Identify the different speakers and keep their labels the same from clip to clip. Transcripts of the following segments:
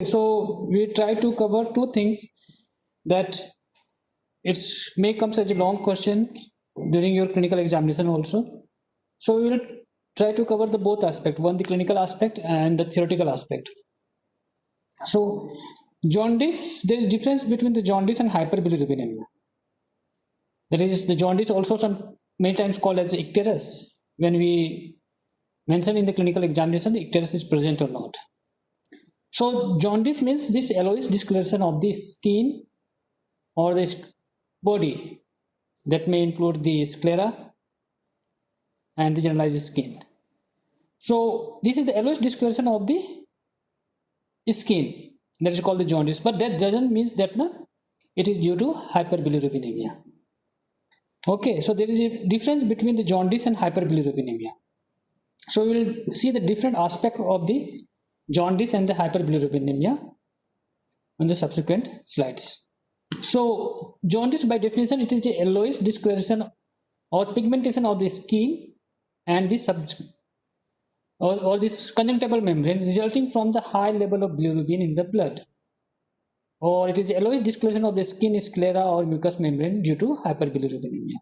Speaker 1: So we try to cover two things that it may come as a long question during your clinical examination also. So we will try to cover the both aspect, one the clinical aspect and the theoretical aspect. So jaundice, there is difference between the jaundice and hyperbilirubinemia. That is, the jaundice also many times called as icterus. When we mention in the clinical examination, the icterus is present or not. So jaundice means this yellowish discoloration of the skin or the body, that may include the sclera and the generalized skin. So this is the yellowish discoloration of the skin, that is called the jaundice, but that doesn't mean that it is due to hyperbilirubinemia. Okay, so there is a difference between the jaundice and hyperbilirubinemia. So we will see the different aspect of the jaundice and the hyperbilirubinemia on the subsequent slides. So jaundice, by definition, it is a yellowish discoloration or pigmentation of the skin and the or this conjunctival membrane resulting from the high level of bilirubin in the blood, or it is a yellowish discoloration of the skin, sclera or mucous membrane due to hyperbilirubinemia,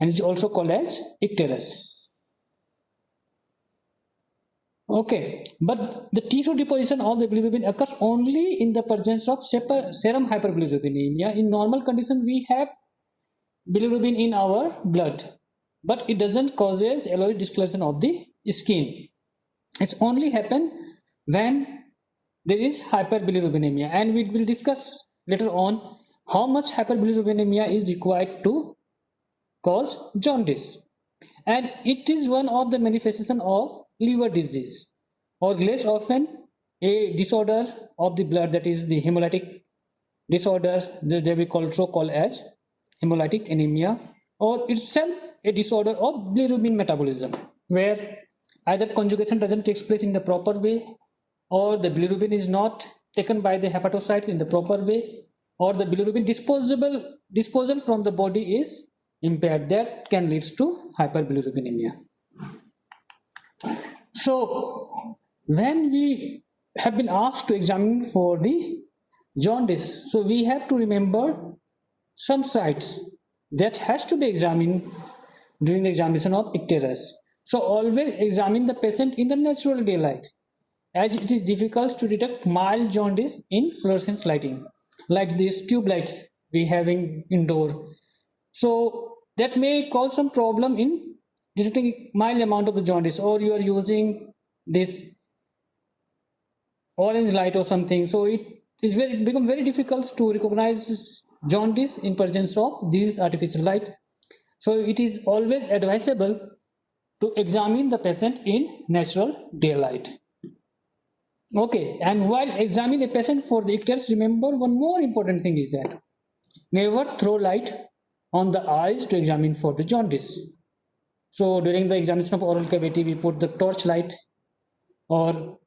Speaker 1: and it's also called as icterus. Okay, but the tissue deposition of the bilirubin occurs only in the presence of serum hyperbilirubinemia. In normal condition, we have bilirubin in our blood, but it doesn't causes yellowish discoloration of the skin. It's only happen when there is hyperbilirubinemia, and we will discuss later on how much hyperbilirubinemia is required to cause jaundice. And it is one of the manifestation of liver disease, or less often a disorder of the blood, that is the hemolytic disorder, they will also call as hemolytic anemia, or itself a disorder of bilirubin metabolism, where either conjugation doesn't take place in the proper way, or the bilirubin is not taken by the hepatocytes in the proper way, or the bilirubin disposal from the body is impaired. That can lead to hyperbilirubinemia. So when we have been asked to examine for the jaundice, so we have to remember some sites that has to be examined during the examination of icterus. So always examine the patient in the natural daylight, as it is difficult to detect mild jaundice in fluorescence lighting, like this tube light we have in indoor. So that may cause some problem in detecting mild amount of the jaundice, or you are using this orange light or something. So it is become very difficult to recognize jaundice in presence of this artificial light. So it is always advisable to examine the patient in natural daylight. Okay, and while examining a patient for the icterus, remember one more important thing is that never throw light on the eyes to examine for the jaundice. So during the examination of oral cavity, we put the torch light, or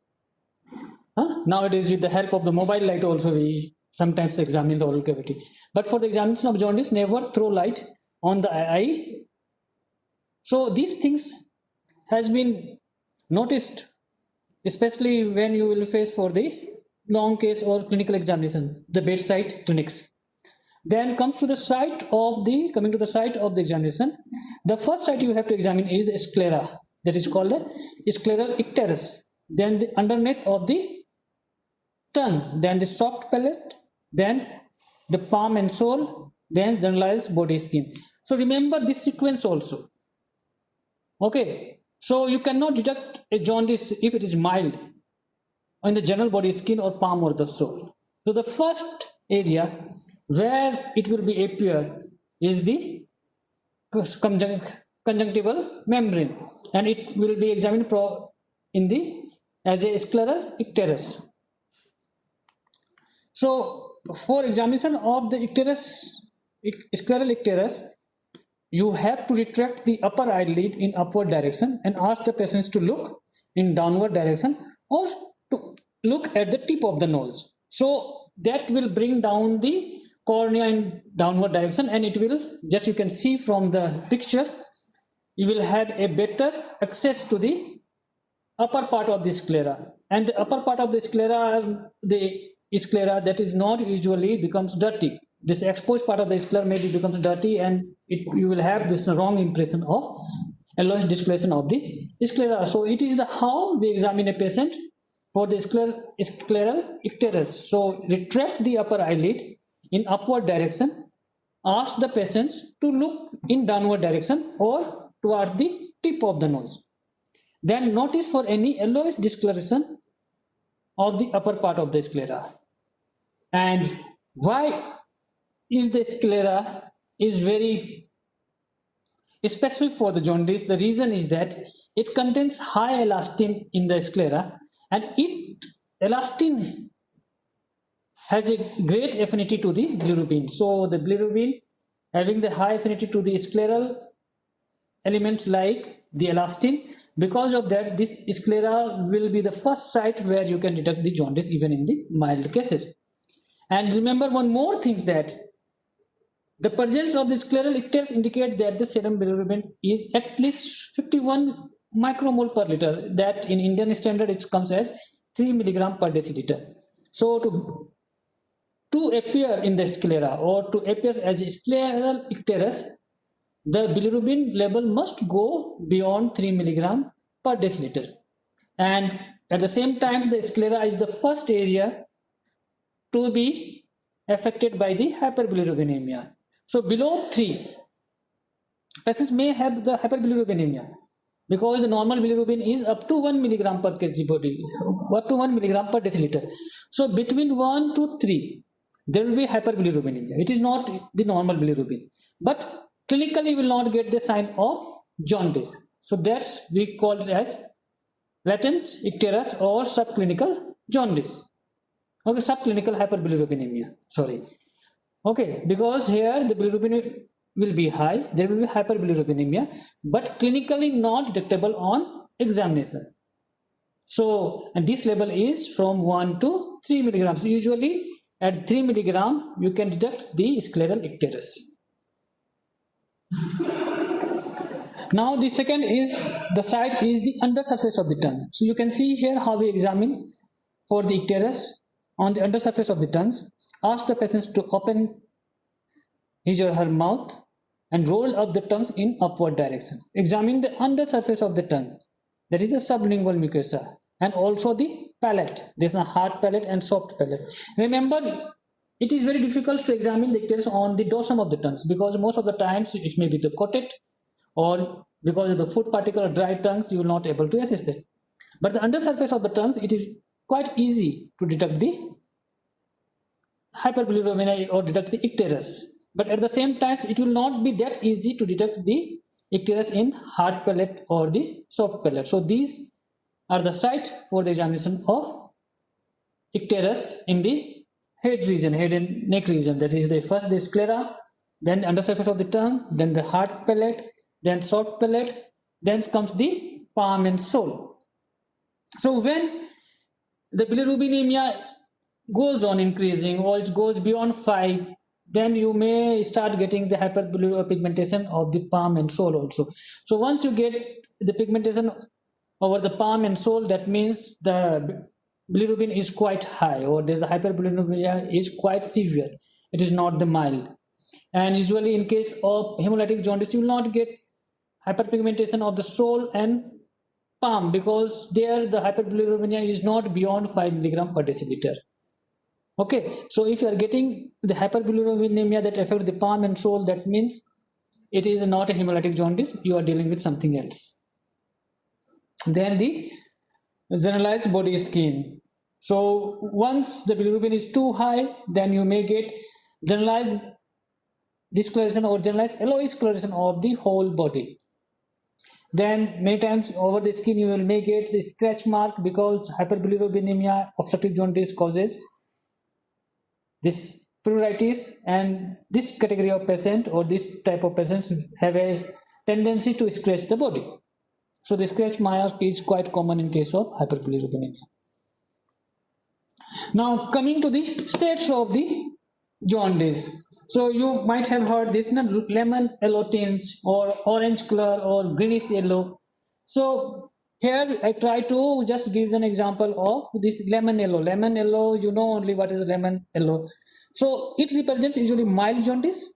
Speaker 1: nowadays with the help of the mobile light also we sometimes examine the oral cavity. But for the examination of jaundice, never throw light on the eye. So these things has been noticed, especially when you will face for the long case or clinical examination, the bedside clinics. Then comes to the site of the examination. The first site you have to examine is the sclera, that is called the scleral icterus. Then the underneath of the tongue, then the soft palate, then the palm and sole, then generalized body skin. So remember this sequence also. Okay, so you cannot detect a jaundice if it is mild in the general body skin or palm or the sole. So the first area where it will be appear is the conjunctival membrane, and it will be examined as a scleral icterus. So for examination of the scleral icterus, you have to retract the upper eyelid in upward direction and ask the patients to look in downward direction, or to look at the tip of the nose. So that will bring down the cornea in downward direction, and it will, just you can see from the picture, you will have a better access to the upper part of the sclera. and the upper part of the sclera that is not usually becomes dirty. This exposed part of the sclera maybe becomes dirty, and you will have this wrong impression of yellowish discoloration of the sclera. So it is the how we examine a patient for the scleral icterus. So retract the upper eyelid in upward direction. Ask the patients to look in downward direction or toward the tip of the nose. Then notice for any yellowish discoloration of the upper part of the sclera. And why is the sclera is very specific for the jaundice? The reason is that it contains high elastin in the sclera, and elastin has a great affinity to the bilirubin. So the bilirubin having the high affinity to the scleral elements like the elastin, because of that this sclera will be the first site where you can detect the jaundice even in the mild cases. And remember one more thing, that the presence of the scleral icterus indicate that the serum bilirubin is at least 51 micromole per liter, that in Indian standard it comes as 3 milligram per deciliter. So to appear in the sclera or to appear as a scleral icterus, the bilirubin level must go beyond 3 milligram per deciliter. And at the same time, the sclera is the first area to be affected by the hyperbilirubinemia. So below 3, patients may have the hyperbilirubinemia because the normal bilirubin is up to 1 milligram per kg body, up to 1 milligram per deciliter. So between 1 to 3, there will be hyperbilirubinemia. It is not the normal bilirubin, but clinically will not get the sign of jaundice. So that's we call it as latent icterus or subclinical jaundice. Okay, subclinical hyperbilirubinemia. Sorry. Okay, because here the bilirubin will be high, there will be hyperbilirubinemia, but clinically not detectable on examination. So, and this level is from 1 to 3 milligrams. Usually at 3 milligram, you can detect the scleral icterus. Now the second is the site is the undersurface of the tongue. So you can see here how we examine for the icterus on the undersurface of the tongues. Ask the patients to open his or her mouth and roll up the tongues in upward direction. Examine the undersurface of the tongue, that is the sublingual mucosa, and also the palate. There is a hard palate and soft palate. Remember, it is very difficult to examine the icterus on the dorsum of the tongues because most of the times it may be the coated, or because of the food particle or dry tongues you will not able to assess that. But the undersurface of the tongues, it is quite easy to detect the hyperbilirubinemia or detect the icterus. But at the same time, it will not be that easy to detect the icterus in hard palate or the soft palate. So these are the site for the examination of icterus in the head region, head and neck region. That is the first the sclera, then the undersurface of the tongue, then the hard palate, then soft palate, then comes the palm and sole. So when the bilirubinemia goes on increasing or it goes beyond 5, then you may start getting the hyperpigmentation of the palm and sole also. So once you get the pigmentation over the palm and sole, that means the bilirubin is quite high, or the hyperbilirubinemia is quite severe. It is not the mild. And usually in case of hemolytic jaundice, you will not get hyperpigmentation of the sole and palm because there the hyperbilirubinemia is not beyond 5 milligram per deciliter. Okay, so if you are getting the hyperbilirubinemia that affects the palm and sole, that means it is not a hemolytic jaundice, you are dealing with something else. Then the generalized body skin. So once the bilirubin is too high, then you may get generalized discoloration or generalized yellowish coloration of the whole body. Then many times over the skin you will may get the scratch mark because hyperbilirubinemia, obstructive jaundice causes this pruritus, and this category of patient or this type of patients have a tendency to scratch the body. So the scratch mark is quite common in case of hyperbilirubinemia. Now coming to the states of the jaundice. So you might have heard this lemon yellow tinge or orange color or greenish yellow. So Here I try to just give an example of this lemon yellow. Lemon yellow, you know only what is lemon yellow. So it represents usually mild jaundice,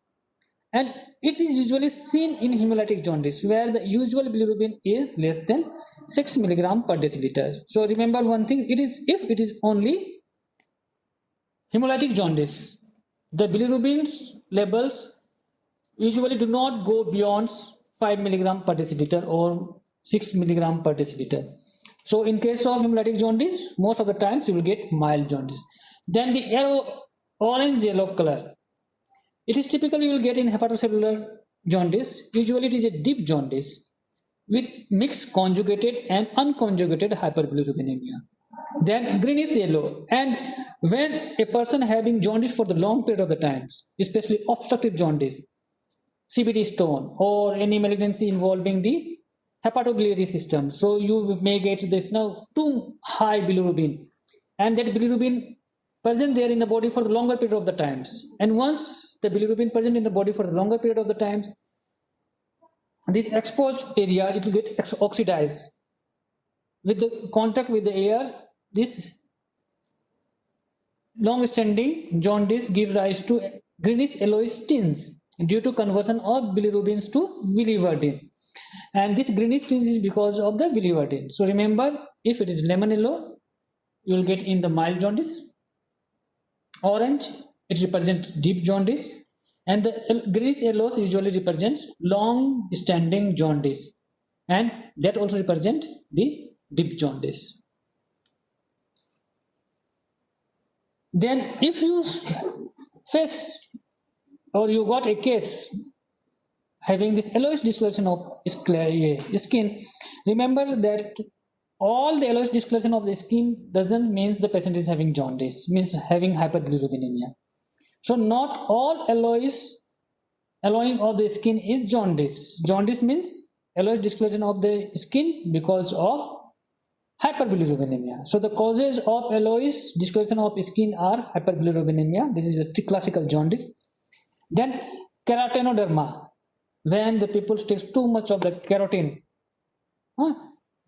Speaker 1: and it is usually seen in hemolytic jaundice where the usual bilirubin is less than 6 milligram per deciliter. So remember one thing, it is if it is only hemolytic jaundice, the bilirubin levels usually do not go beyond 5 milligram per deciliter or 6 milligram per deciliter. So in case of hemolytic jaundice, most of the times you will get mild jaundice. Then the arrow orange yellow color, it is typically you will get in hepatocellular jaundice. Usually it is a deep jaundice with mixed conjugated and unconjugated hyperbilirubinemia. Then green is yellow, and when a person having jaundice for the long period of the times, especially obstructive jaundice, CBD stone, or any malignancy involving the hepatobiliary system, so you may get this now too high bilirubin, and that bilirubin present there in the body for the longer period of the times. And once the bilirubin present in the body for the longer period of the times, this exposed area it will get oxidized with the contact with the air. This long-standing jaundice gives rise to greenish yellowish tints due to conversion of bilirubins to biliverdin, and this greenish tints is because of the biliverdin. So remember, if it is lemon yellow, you will get in the mild jaundice. Orange, it represents deep jaundice, and the greenish yellows usually represents long standing jaundice, and that also represent the deep jaundice. Then if you face or you got a case having this yellowish discoloration of skin, remember that all the yellowish discoloration of the skin doesn't mean the patient is having jaundice, means having hyperbilirubinemia. So not all yellowing of the skin is jaundice. Jaundice means yellowish discoloration of the skin because of hyperbilirubinemia. So the causes of yellowish discoloration of skin are hyperbilirubinemia. This is a classical jaundice. Then carotenoderma, when the people takes too much of the carotene,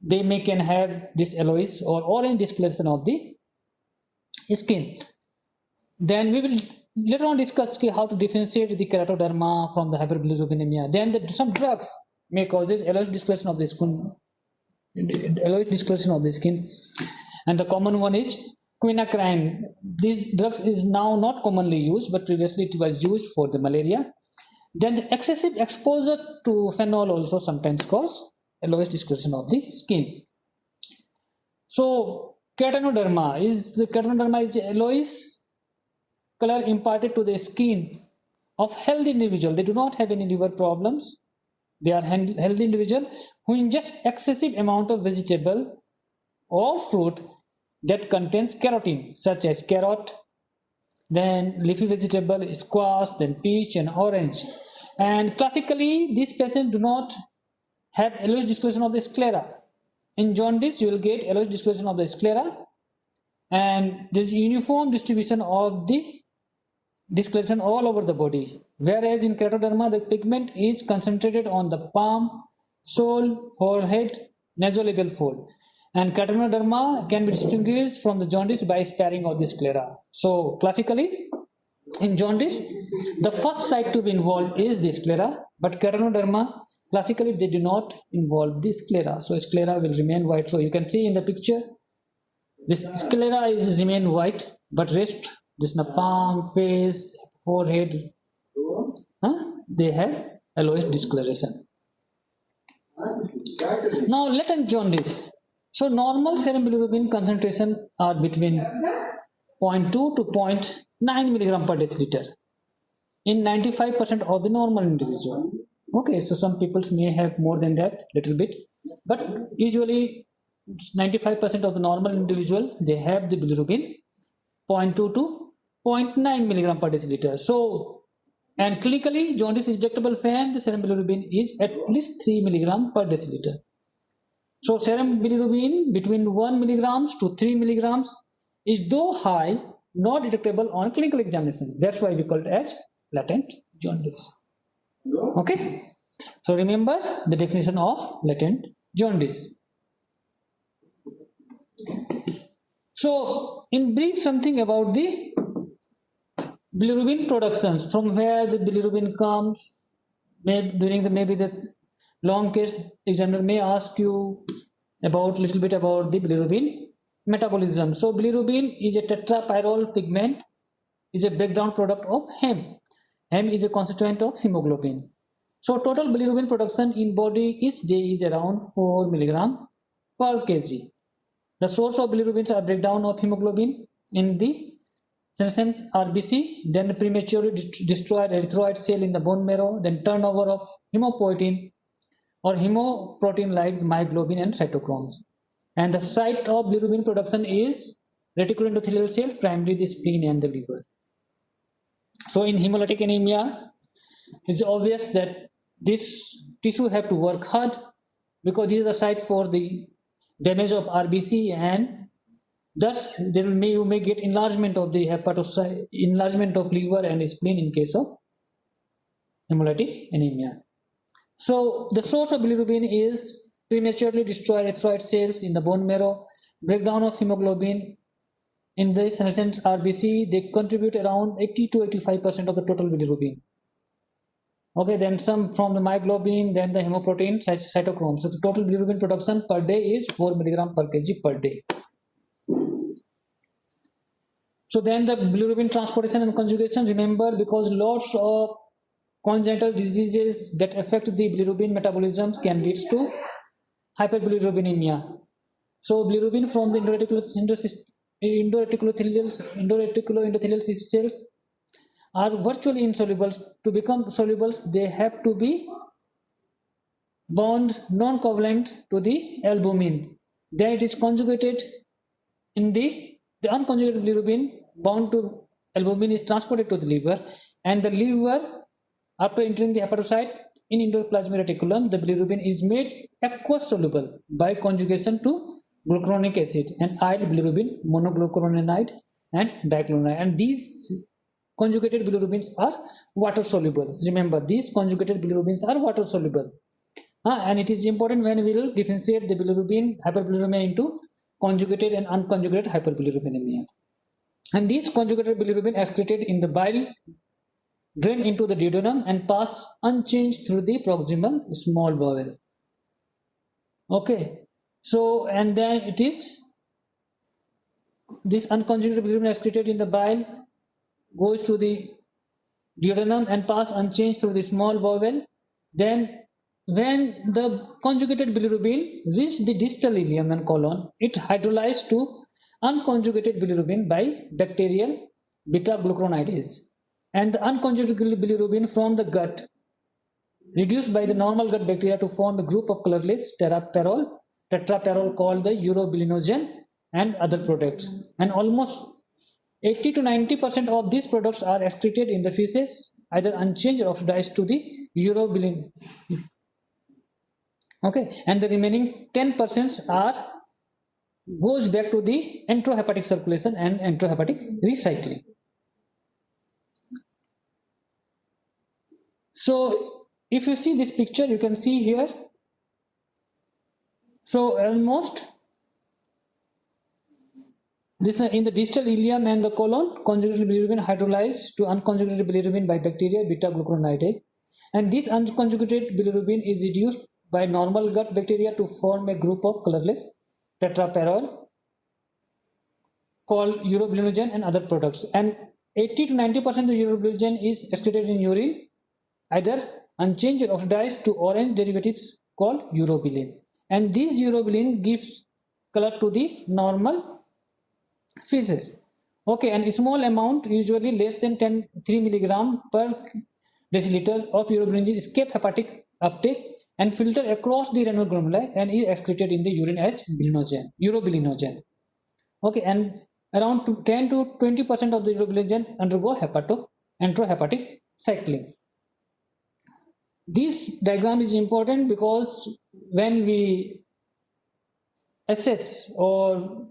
Speaker 1: they can have this yellowish or orange discoloration of the skin. Then we will later on discuss how to differentiate the keratoderma from the hyperbilirubinemia. Then some drugs may causes yellowish discoloration of the skin, and the common one is quinacrine. This drug is now not commonly used, but previously it was used for the malaria. Then the excessive exposure to phenol also sometimes cause yellowish discoloration of the skin. So carotenoderma is yellowish color imparted to the skin of healthy individual. They do not have any liver problems. They are healthy individual who ingest excessive amount of vegetable or fruit that contains carotene, such as carrot, then leafy vegetable, squash, then peach and orange. And classically, these patients do not have yellowish discoloration of the sclera. In jaundice, you will get yellowish discoloration of the sclera, and there is uniform distribution of the discoloration all over the body. Whereas in keratoderma, the pigment is concentrated on the palm, sole, forehead, nasolabial fold. And carotenoderma can be distinguished from the jaundice by sparing of the sclera. So classically, in jaundice, the first site to be involved is the sclera, but carotenoderma, classically they do not involve the sclera. So sclera will remain white. So you can see in the picture, this sclera is remain white, but rest, this palm, face, forehead, they have yellowish discoloration. Now latent jaundice. So normal serum bilirubin concentration are between 0.2 to 0.9 milligram per deciliter in 95% of the normal individual. Okay, so some people may have more than that, little bit, but usually 95% of the normal individual, they have the bilirubin 0.2 to 0.9 milligram per deciliter. So, and clinically, jaundice is detectable when the serum bilirubin is at least 3 milligram per deciliter. So serum bilirubin between 1 milligrams to 3 milligrams is though high, not detectable on clinical examination. That's why we call it as latent jaundice. Okay. So remember the definition of latent jaundice. So in brief, something about the bilirubin productions, from where the bilirubin comes. During the maybe the long case, examiner may ask you about little bit about the bilirubin metabolism. So bilirubin is a tetrapyrrole pigment, is a breakdown product of heme. Heme is a constituent of hemoglobin. So total bilirubin production in body each day is around 4 milligram per kg. The source of bilirubin are breakdown of hemoglobin in the senescent RBC, then prematurely destroyed erythroid cell in the bone marrow, then turnover of hemopoietin or hemoprotein like myoglobin and cytochromes. And the site of bilirubin production is reticuloendothelial cell, primarily the spleen and the liver. So in hemolytic anemia, it's obvious that this tissue have to work hard, because this is the site for the damage of RBC, and thus you may get enlargement of the hepatocyte, enlargement of liver and spleen in case of hemolytic anemia. So the source of bilirubin is prematurely destroyed erythroid cells in the bone marrow, breakdown of hemoglobin in the senescent RBC. They contribute around 80 to 85% of the total bilirubin. Okay, then some from the myoglobin, then the hemoprotein, cytochrome. So the total bilirubin production per day is 4 milligram per kg per day. So then the bilirubin transportation and conjugation, remember, because lots of congenital diseases that affect the bilirubin metabolism can lead to hyperbilirubinemia. So bilirubin from the endoreticulaendothelial cells are virtually insoluble. To become soluble, they have to be bound non-covalent to the albumin. Then it is conjugated in the unconjugated bilirubin bound to albumin is transported to the liver, and the liver, after entering the hepatocyte in endoplasmic reticulum, the bilirubin is made aqueous soluble by conjugation to glucuronic acid and aryl bilirubin, monoglucuronide and diclonide. And these conjugated bilirubins are water soluble. Remember, these conjugated bilirubins are water soluble. And it is important when we will differentiate the bilirubin hyperbilirubinemia into conjugated and unconjugated hyperbilirubinemia. And these conjugated bilirubin excreted in the bile drain into the duodenum and pass unchanged through the proximal small bowel. Okay, so and then it is this unconjugated bilirubin excreted in the bile goes to the duodenum and pass unchanged through the small bowel. Then when the conjugated bilirubin reaches the distal ileum and colon, it hydrolyzes to unconjugated bilirubin by bacterial beta-glucuronidase. And the unconjugated bilirubin from the gut reduced by the normal gut bacteria to form a group of colorless tetrapyrrole called the urobilinogen and other products. And almost 80 to 90% of these products are excreted in the feces, either unchanged or oxidized to the urobilin. Okay, and the remaining 10% are goes back to the enterohepatic circulation and enterohepatic recycling. So if you see this picture, you can see here, so almost this in the distal ileum and the colon, conjugated bilirubin hydrolyzed to unconjugated bilirubin by bacteria beta-glucuronidase, and this unconjugated bilirubin is reduced by normal gut bacteria to form a group of colorless tetrapyrrole called urobilinogen and other products. And 80 to 90% of the urobilinogen is excreted in urine, either unchanged or oxidized to orange derivatives called urobilin. And this urobilin gives color to the normal feces. Okay, and a small amount, usually less than 3 milligram per deciliter of urobilinogen escape hepatic uptake and filter across the renal glomeruli and is excreted in the urine as urobilinogen. Okay, and around 10 to 20% of the urobilinogen undergo enterohepatic cycling. This diagram is important because when we assess or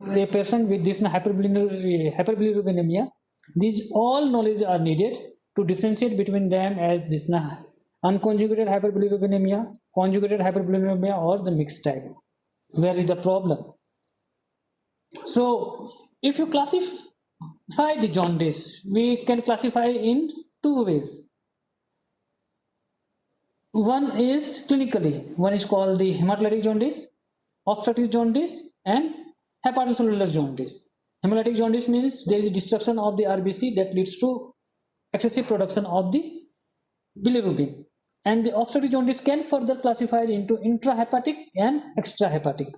Speaker 1: a person with this hyperbilirubinemia, these all knowledge are needed to differentiate between them as this unconjugated hyperbilirubinemia, conjugated hyperbilirubinemia, or the mixed type. Where is the problem? So if you classify the jaundice, we can classify in two ways. One is clinically, one is called the hemolytic jaundice, obstructive jaundice, and hepatocellular jaundice. Hemolytic jaundice means there is destruction of the RBC that leads to excessive production of the bilirubin. And the obstructive jaundice can further classify into intrahepatic and extrahepatic.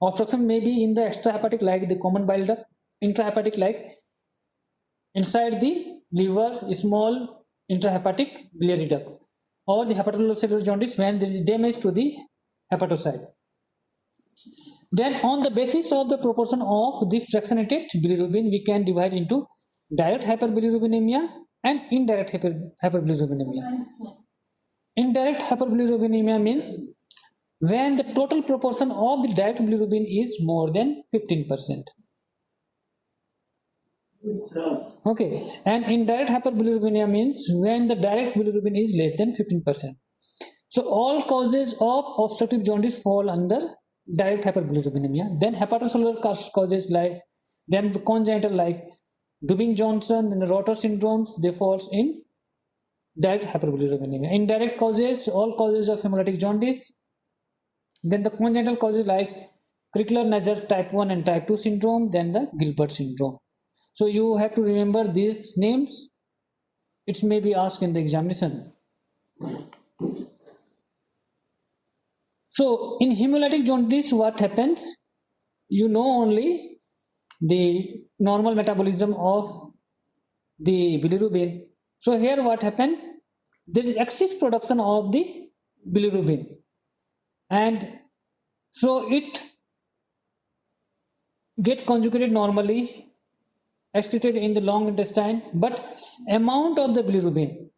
Speaker 1: Obstruction may be in the extrahepatic like the common bile duct, intrahepatic like inside the liver, small intrahepatic biliary duct, or the hepatocellular jaundice when there is damage to the hepatocyte. Then on the basis of the proportion of the fractionated bilirubin, we can divide into direct hyperbilirubinemia and indirect hyperbilirubinemia. Indirect hyperbilirubinemia means when the total proportion of the direct bilirubin is more than 15%. Okay, and indirect hyperbilirubinemia means when the direct bilirubin is less than 15%. So all causes of obstructive jaundice fall under direct hyperbilirubinemia. Then hepatocellular causes like then the congenital like Dubin-Johnson and the Rotor syndromes, they falls in direct hyperbilirubinemia. Indirect causes, all causes of hemolytic jaundice. Then the congenital causes like Crickler-Najjar type 1 and type 2 syndrome, then the Gilbert syndrome. So you have to remember these names. It may be asked in the examination. So in hemolytic jaundice, what happens? You know only the normal metabolism of the bilirubin. So here what happened? There is excess production of the bilirubin, and so it get conjugated normally, excreted in the long intestine, but amount of the bilirubin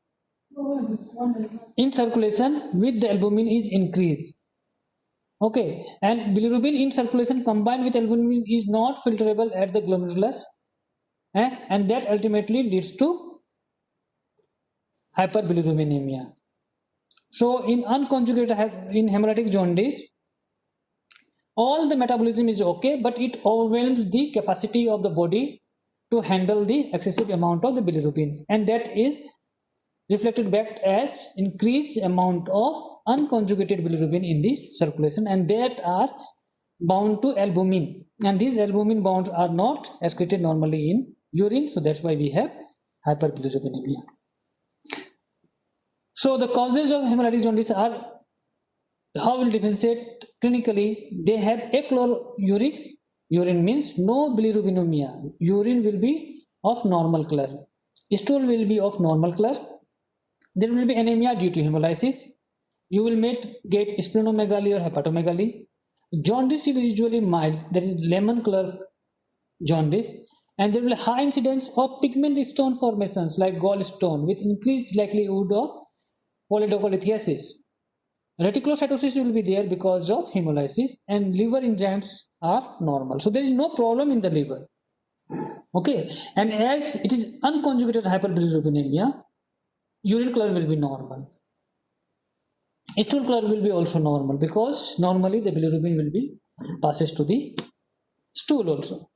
Speaker 1: in circulation with the albumin is increased. Okay, and bilirubin in circulation combined with albumin is not filterable at the glomerulus, and that ultimately leads to hyperbilirubinemia. So in unconjugated in hemolytic jaundice, all the metabolism is okay, but it overwhelms the capacity of the body to handle the excessive amount of the bilirubin, and that is reflected back as increased amount of unconjugated bilirubin in the circulation, and that are bound to albumin, and these albumin bonds are not excreted normally in urine, so that's why we have hyperbilirubinemia. So the causes of hemolytic jaundice are, how will differentiate clinically? They have achloururic urine means no bilirubinemia. Urine will be of normal color. Stool will be of normal color. There will be anemia due to hemolysis. You will get splenomegaly or hepatomegaly. Jaundice is usually mild, that is lemon color jaundice, and there will be high incidence of pigment stone formations like gallstone with increased likelihood of polydocholithiasis. Reticulocytosis will be there because of hemolysis, and liver enzymes are normal. So there is no problem in the liver. Okay, and as it is unconjugated hyperbilirubinemia, urine color will be normal. Stool color will be also normal because normally the bilirubin will be passes to the stool also.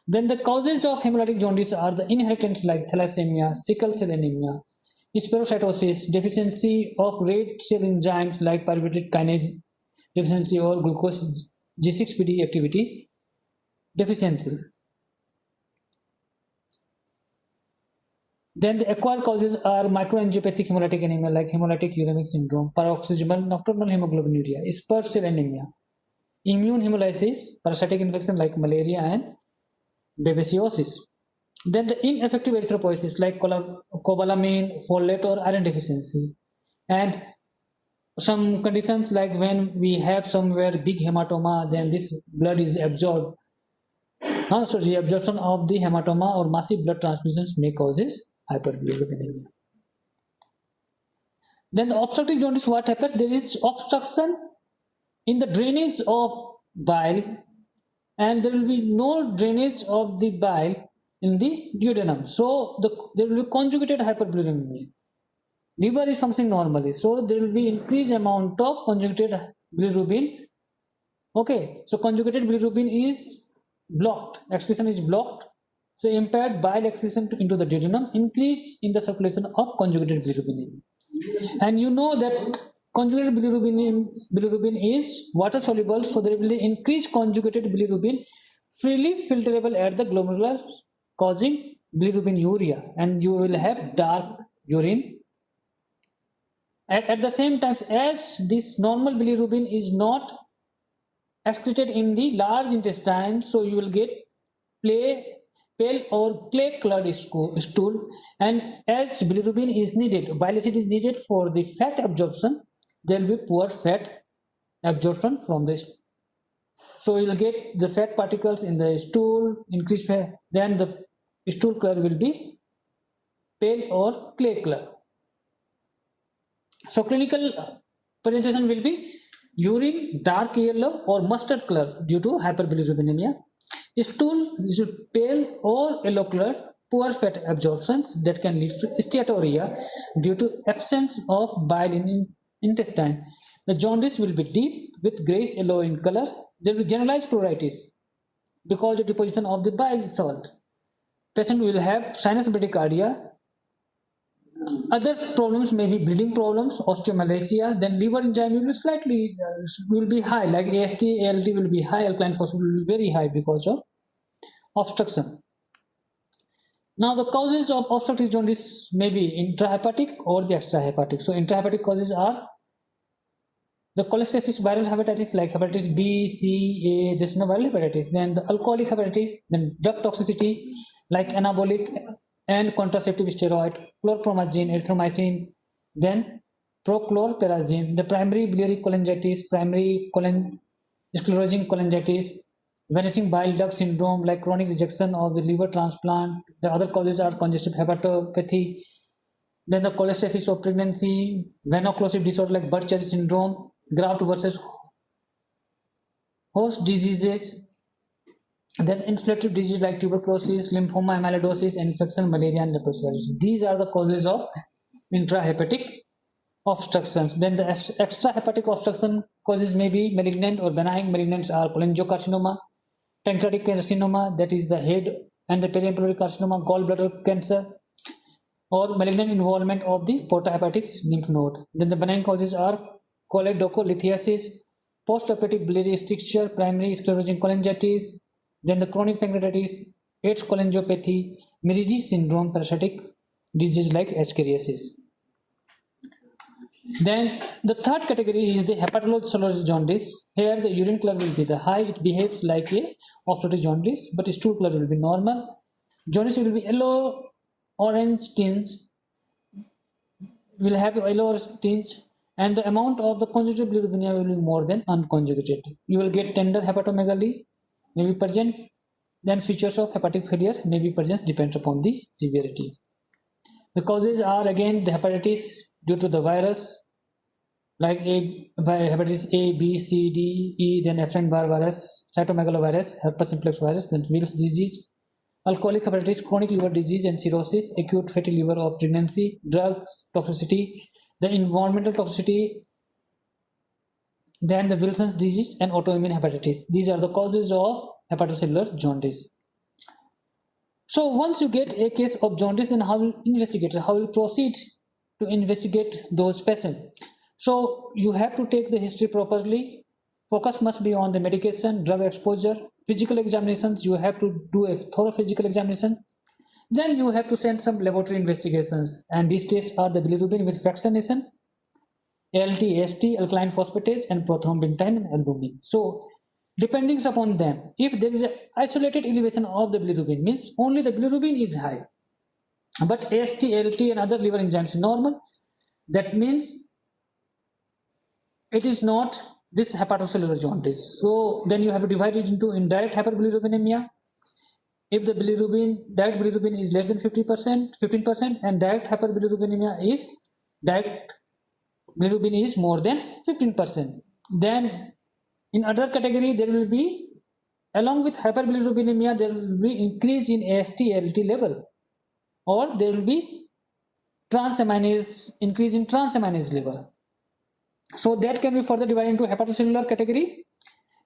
Speaker 1: Then the causes of hemolytic jaundice are the inheritance like thalassemia, sickle cell anemia, spherocytosis, deficiency of red cell enzymes like pyruvate kinase deficiency or glucose G6PD activity deficiency. Then the acquired causes are microangiopathic hemolytic anemia like hemolytic uremic syndrome, paroxysmal nocturnal hemoglobinuria, spur cell anemia, immune hemolysis, parasitic infection like malaria and babesiosis. Then the ineffective erythropoiesis like cobalamin, folate or iron deficiency, and some conditions like when we have somewhere big hematoma, then this blood is absorbed. So the absorption of the hematoma or massive blood transfusions may causes hyperbilirubinemia. Then the obstructive jaundice, what happens? There is obstruction in the drainage of bile, and there will be no drainage of the bile in the duodenum. So there will be conjugated hyperbilirubinemia. Liver is functioning normally, so there will be increased amount of conjugated bilirubin Okay, so conjugated bilirubin is blocked, excretion is blocked. So impaired bile excretion into the duodenum, increase in the circulation of conjugated bilirubin. And you know that conjugated bilirubin is water soluble, so there will be increased conjugated bilirubin freely filterable at the glomerular, causing bilirubinuria, and you will have dark urine. At the same time, as this normal bilirubin is not excreted in the large intestine, so you will get pale or clay colored stool. And as bilirubin is needed, bile acid is needed for the fat absorption, there will be poor fat absorption from this. So you will get the fat particles in the stool, increased fat, then the stool color will be pale or clay color. So clinical presentation will be urine dark yellow or mustard color due to hyperbilirubinemia. Stool is pale or yellow color, poor fat absorptions that can lead to steatorrhea due to absence of bile in intestine. The jaundice will be deep with grayish yellow in color. There will be generalized pruritus because of deposition of the bile salt. Patient will have sinus bradycardia. Other problems may be bleeding problems, osteomalacia, then liver enzyme will be slightly will be high, like AST, ALT will be high, alkaline phosphatase will be very high because of obstruction. Now the causes of obstructive jaundice may be intrahepatic or the extrahepatic. So intrahepatic causes are the cholestasis viral hepatitis like hepatitis B, C, A, this is no viral hepatitis. Then the alcoholic hepatitis, then drug toxicity like anabolic and contraceptive steroid, chlorpromazine, erythromycin, then prochlorperazine, the primary biliary cholangitis, primary sclerosing cholangitis, vanishing bile duct syndrome like chronic rejection of the liver transplant. The other causes are congestive hepatopathy, then the cholestasis of pregnancy, veno-occlusive disorder like Budd-Chiari syndrome, graft versus host diseases, then inflammatory disease like tuberculosis, lymphoma, amyloidosis, infection, malaria, and leptospirosis. These are the causes of intrahepatic obstructions. Then the extrahepatic obstruction causes may be malignant or benign. Malignants are cholangiocarcinoma, pancreatic carcinoma, that is the head and the periampullary carcinoma, gallbladder cancer, or malignant involvement of the porta-hepatis lymph node. Then the benign causes are choledocholithiasis, postoperative biliary stricture, primary sclerosing cholangitis, then the chronic pancreatitis, AIDS cholangiopathy, Meniere's syndrome, parasitic disease like Escherichiasis. Then the third category is the hepatologic jaundice. Here the urine color will be the high, it behaves like a obstructive jaundice, but stool color will be normal. Jaundice will be yellow orange tinge, will have yellow orange tinge, and the amount of the conjugated bilirubinemia will be more than unconjugated. You will get tender hepatomegaly may be present, then features of hepatic failure may be present, depends upon the severity. The causes are again the hepatitis due to the virus like hepatitis A, B, C, D, E, then Epstein-Barr virus, cytomegalovirus, herpes simplex virus, then Wills disease, alcoholic hepatitis, chronic liver disease and cirrhosis, acute fatty liver of pregnancy, drugs, toxicity, the environmental toxicity, then the Wilson's disease and autoimmune hepatitis. These are the causes of hepatocellular jaundice. So once you get a case of jaundice, then how will investigator, how will proceed to investigate those patients? So you have to take the history properly. Focus must be on the medication, drug exposure, physical examinations. You have to do a thorough physical examination. Then you have to send some laboratory investigations. And these tests are the bilirubin with fractionation, ALT, AST, alkaline phosphatase, and prothrombin and albumin. So depending upon them, if there is an isolated elevation of the bilirubin, means only the bilirubin is high, but AST, ALT, and other liver enzymes is normal, that means it is not this hepatocellular jaundice. So then you have to divide it into indirect hyperbilirubinemia. If the direct bilirubin is less than 50%, 15%, and direct hyperbilirubinemia is direct bilirubin is more than 15%. Then in other category, there will be, along with hyperbilirubinemia, there will be increase in AST, ALT level, or there will be increase in transaminase level. So that can be further divided into hepatocellular category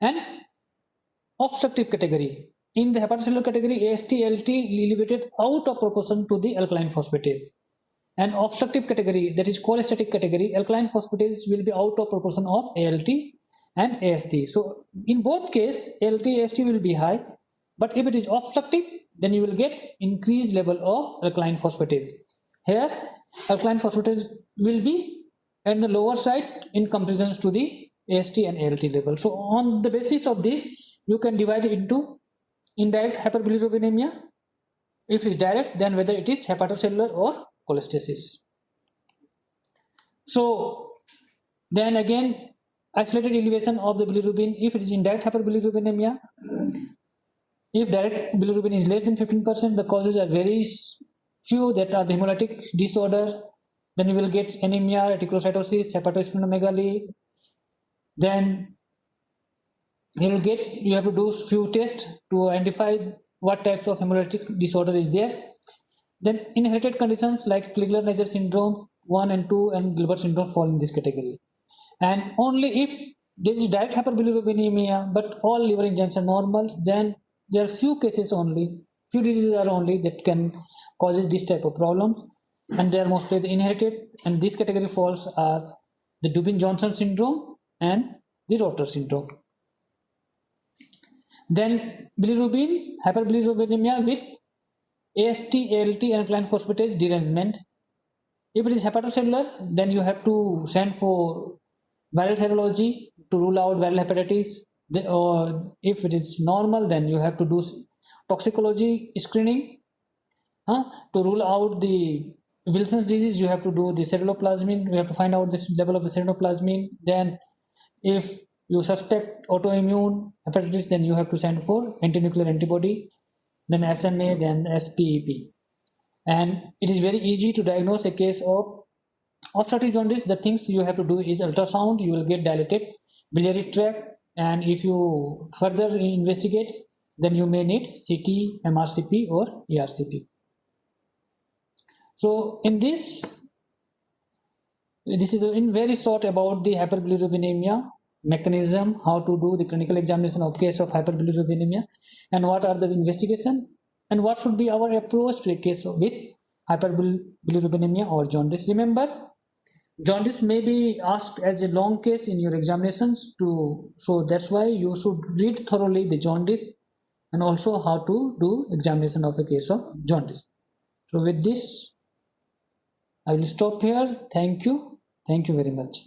Speaker 1: And obstructive category. In the hepatocellular category, AST, ALT elevated out of proportion to the alkaline phosphatase. And obstructive category, that is cholestatic category, alkaline phosphatase will be out of proportion of ALT and AST. So in both cases, ALT, AST will be high, but if it is obstructive, then you will get increased level of alkaline phosphatase. Here, alkaline phosphatase will be at the lower side in comparison to the AST and ALT level. So on the basis of this, you can divide it into indirect hyperbilirubinemia. If it is direct, then whether it is hepatocellular or cholestasis. So then again, isolated elevation of the bilirubin, if it is indirect hyperbilirubinemia, if direct bilirubin is less than 15%, the causes are very few, that are the hemolytic disorder. Then you will get anemia, reticulocytosis, hepatosplenomegaly. Then you have to do few tests to identify what types of hemolytic disorder is there. Then inherited conditions like Crigler-Najjar syndrome 1 and 2 and Gilbert syndrome fall in this category. And only if there is direct hyperbilirubinemia but all liver enzymes are normal, then there are few cases only, few diseases are only that can causes this type of problems, and they are mostly the inherited, and this category falls are the Dubin-Johnson syndrome and the Rotor syndrome. Then bilirubin, hyperbilirubinemia with AST, ALT and alkaline phosphatase derangement. If it is hepatocellular, then you have to send for viral serology to rule out viral hepatitis. Or if it is normal, then you have to do toxicology screening to rule out the Wilson's disease. You have to do the ceruloplasmin. You have to find out this level of the ceruloplasmin. Then if you suspect autoimmune hepatitis, then you have to send for antinuclear antibody, then SMA, then SPEP. And it is very easy to diagnose a case of obstructive jaundice. The things you have to do is ultrasound. You will get dilated biliary tract, and if you further investigate, then you may need CT, MRCP or ERCP. So in this is in very short about the hyperbilirubinemia mechanism, how to do the clinical examination of case of hyperbilirubinemia, and what are the investigation, and what should be our approach to a case with hyperbilirubinemia or jaundice. Remember, jaundice may be asked as a long case in your examinations so that's why you should read thoroughly the jaundice and also how to do examination of a case of jaundice. So with this, I will stop here. Thank you very much.